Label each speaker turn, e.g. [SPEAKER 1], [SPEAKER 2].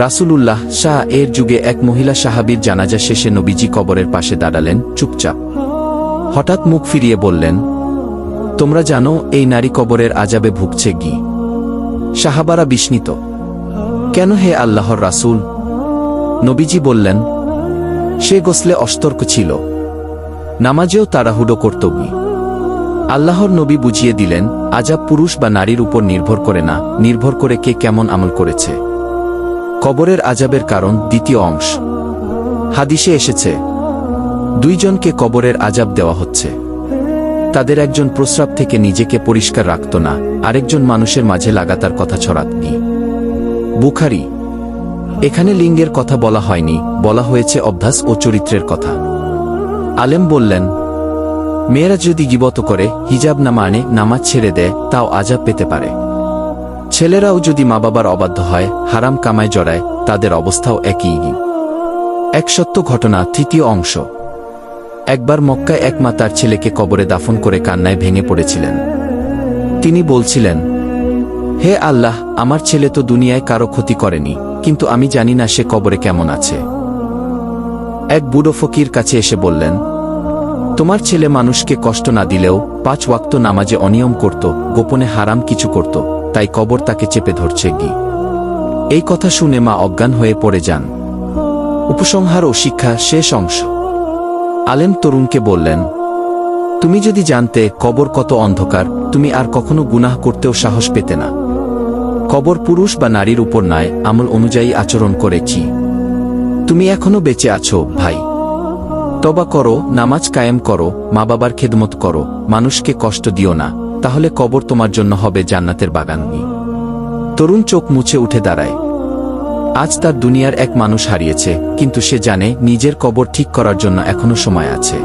[SPEAKER 1] রাসূলুল্লাহ শাহ এর যুগে এক মহিলা সাহাবীর জানাজা শেষে নবীজি কবরের পাশে দাঁড়ালেন চুপচাপ। হঠাৎ মুখ ফিরিয়ে বললেন, তোমরা জানো এই নারী কবরের আযাবে ভুগছে কি? সাহাবারা বিস্মিত। কেন হে আল্লাহর রাসূল? নবীজি বললেন, সে গোসলে অসতর্ক ছিল, নামাজেও তাড়াহুড়ো করত। আল্লাহর নবী বুঝিয়ে দিলেন, আযাব পুরুষ বা নারীর উপর নির্ভর করে না, নির্ভর করে কে কেমন আমল করেছে। কবরের আযাবের কারণ দ্বিতীয় অংশ। হাদিসে এসেছে, দুইজনকে কবরের আযাব দেওয়া হচ্ছে। তাদের একজন প্রস্রাব থেকে নিজেকে পরিষ্কার রাখত না, আরেকজন মানুষের মাঝে লাগাতার কথা ছড়াতনি। বুখারী। এখানে লিঙ্গের কথা বলা হয়নি, বলা হয়েছে অভ্যাস ও চরিত্রের কথা। আলেম বললেন, মেয়েরা যদি গীবত করে, হিজাব না মানে, নামাজ ছেড়ে দেয়, তাও আযাব পেতে পারে। ছেলেরাও যদি মা বাবার অবাধ্য হয়, হারাম কামায় জড়ায়, তাদের অবস্থাও একই। এক সত্য ঘটনা তৃতীয় অংশ। একবার মক্কায় এক মা তার ছেলেকে কবরে দাফন করে কান্নায় ভেঙে পড়েছিলেন। তিনি বলছিলেন, হে আল্লাহ, আমার ছেলে তো দুনিয়ায় কারো ক্ষতি করেনি, কিন্তু আমি জানি না সে কবরে কেমন আছে। এক বুড়ো ফকির কাছে এসে বললেন, তোমার ছেলে মানুষকে কষ্ট না দিলেও 5 ওয়াক্ত নামাজে অনিয়ম করত, গোপনে হারাম কিছু করত, তাই কবর তাকে চেপে ধরছে কি। এই কথা শুনে মা অজ্ঞান হয়ে পড়ে যান। উপসংহার ও শিক্ষা শেষ অংশ। আলেম তরুণকে বললেন, তুমি যদি জানতে কবর কত অন্ধকার, তুমি আর কখনো গুনাহ করতেও সাহস পেতে না। কবর পুরুষ বা নারীর উপর নয়, আমল অনুযায়ী আচরণ করেছি। তুমি এখনো বেঁচে আছো ভাই, তওবা করো, নামাজ কায়েম করো, মা বাবার খেদমত করো, মানুষকে কষ্ট দিও না, তাহলে কবর তোমার জন্য হবে জান্নাতের বাগান। তরুণ চোখ মুছে উঠে দাঁড়ায়। আজ তার দুনিয়ার এক মানুষ হারিয়েছে, কিন্তু সে জানে নিজের কবর ঠিক করার জন্য এখনো সময় আছে।